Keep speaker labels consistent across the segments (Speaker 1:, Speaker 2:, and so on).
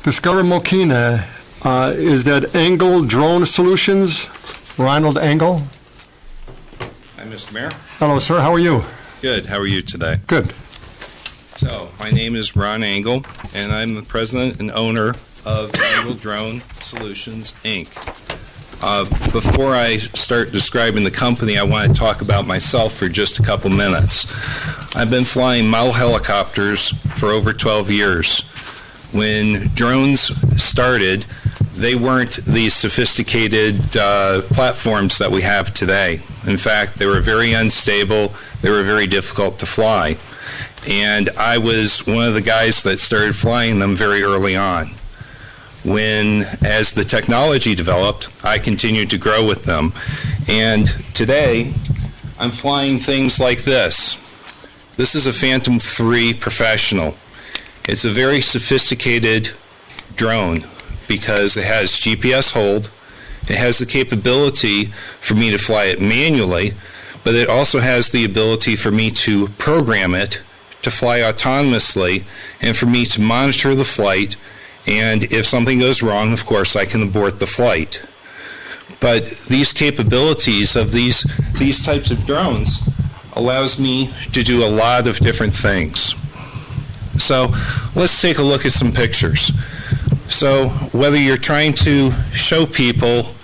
Speaker 1: Discover Mokena. Is that Angle Drone Solutions? Ronald Angle?
Speaker 2: Hi, Mr. Mayor.
Speaker 1: Hello, sir. How are you?
Speaker 2: Good. How are you today?
Speaker 1: Good.
Speaker 2: So, my name is Ron Angle, and I'm the president and owner of Angle Drone Solutions, Inc. Before I start describing the company, I want to talk about myself for just a couple minutes. I've been flying model helicopters for over 12 years. When drones started, they weren't the sophisticated platforms that we have today. In fact, they were very unstable. They were very difficult to fly. And I was one of the guys that started flying them very early on. As the technology developed, I continued to grow with them. And today, I'm flying things like this. This is a Phantom 3 Professional. It's a very sophisticated drone because it has GPS hold, it has the capability for me to fly it manually, but it also has the ability for me to program it to fly autonomously and for me to monitor the flight, and if something goes wrong, of course, I can abort the flight. But these capabilities of these types of drones allows me to do a lot of different things. So let's take a look at some pictures. So whether you're trying to show people,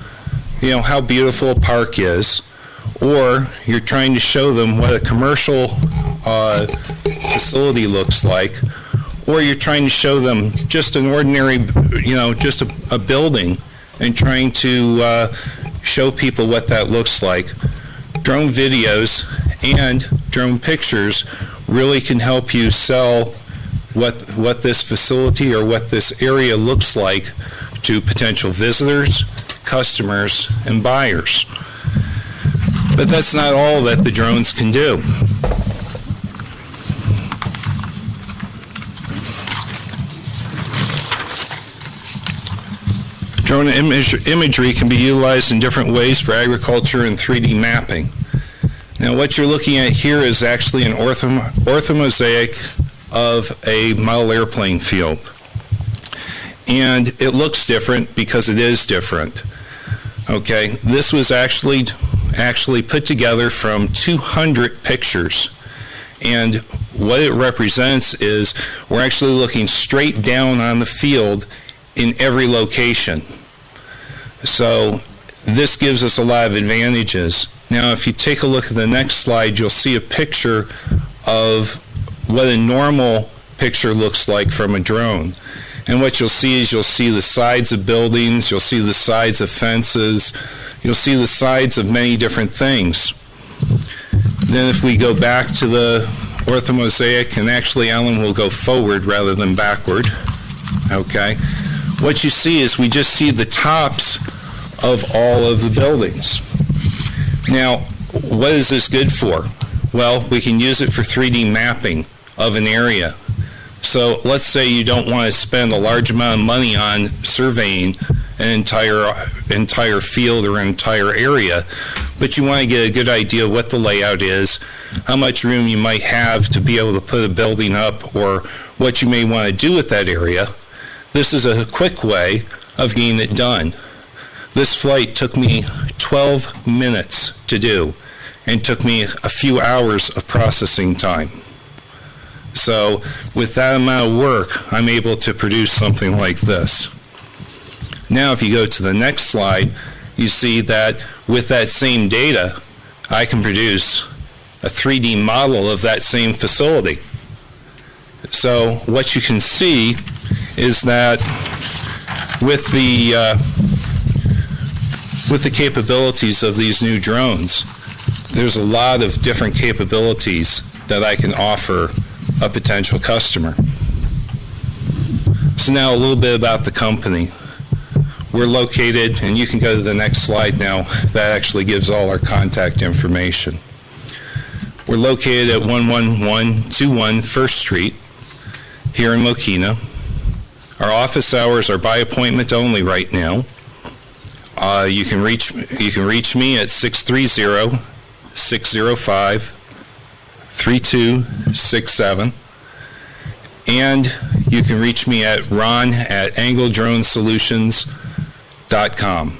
Speaker 2: how beautiful a park is, or you're trying to show them what a commercial facility looks like, or you're trying to show them just an ordinary, just a building and trying to show people what that looks like, drone videos and drone pictures really can help you sell what this facility or what this area looks like to potential visitors, customers, and buyers. But that's not all that the drones can do. Drone imagery can be utilized in different ways for agriculture and 3D mapping. Now what you're looking at here is actually an orthomosaic of a model airplane field. And it looks different because it is different. Okay, this was actually put together from 200 pictures. And what it represents is we're actually looking straight down on the field in every location. So this gives us a lot of advantages. Now if you take a look at the next slide, you'll see a picture of what a normal picture looks like from a drone. And what you'll see is you'll see the sides of buildings, you'll see the sides of fences, you'll see the sides of many different things. Then if we go back to the orthomosaic, and actually Alan will go forward rather than backward, okay? What you see is we just see the tops of all of the buildings. Now, what is this good for? Well, we can use it for 3D mapping of an area. So let's say you don't want to spend a large amount of money on surveying an entire field or an entire area, but you want to get a good idea of what the layout is, how much room you might have to be able to put a building up, or what you may want to do with that area. This is a quick way of getting it done. This flight took me 12 minutes to do and took me a few hours of processing time. So with that amount of work, I'm able to produce something like this. Now if you go to the next slide, you see that with that same data, I can produce a 3D model of that same facility. So what you can see is that with the capabilities of these new drones, there's a lot of different capabilities that I can offer a potential customer. So now a little bit about the company. We're located, and you can go to the next slide now, that actually gives all our contact information. We're located at 11121 First Street here in Mokena. Our office hours are by appointment only right now. You can reach me at 630-605-3267. And you can reach me at ron@angledronesolutions.com.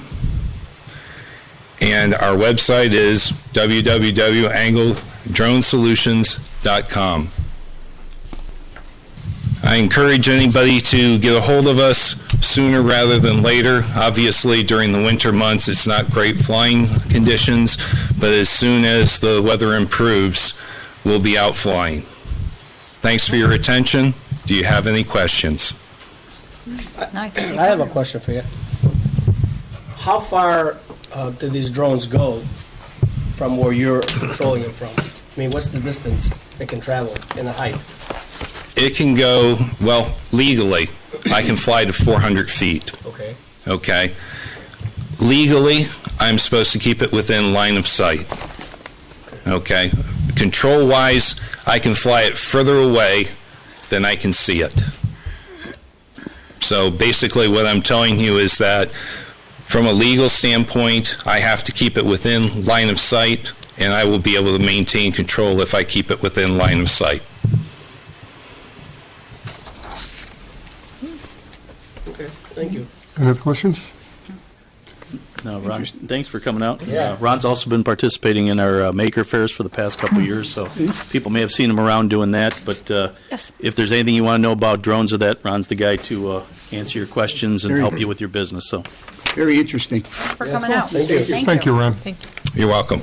Speaker 2: And our website is www.angledronesolutions.com. I encourage anybody to get a hold of us sooner rather than later. Obviously, during the winter months, it's not great flying conditions, but as soon as the weather improves, we'll be out flying. Thanks for your attention. Do you have any questions?
Speaker 3: I have a question for you. How far do these drones go from where you're controlling them from? I mean, what's the distance it can travel in a height?
Speaker 2: It can go, well, legally, I can fly to 400 feet,
Speaker 3: Okay.
Speaker 2: okay? Legally, I'm supposed to keep it within line of sight, okay? Control-wise, I can fly it further away than I can see it. So basically what I'm telling you is that from a legal standpoint, I have to keep it within line of sight, and I will be able to maintain control if I keep it within line of sight.
Speaker 3: Okay, thank you.
Speaker 1: Any other questions?
Speaker 4: No, Ron, thanks for coming out.
Speaker 3: Yeah.
Speaker 4: Ron's also been participating in our maker fairs for the past couple of years, so people may have seen him around doing that. But
Speaker 5: Yes.
Speaker 4: if there's anything you want to know about drones or that, Ron's the guy to answer your questions and
Speaker 6: Very
Speaker 4: help
Speaker 6: good.
Speaker 4: you with your business. So
Speaker 6: Very interesting.
Speaker 5: For coming out.
Speaker 3: Thank you.
Speaker 1: Thank you, Ron.
Speaker 5: Thank you.
Speaker 2: You're welcome.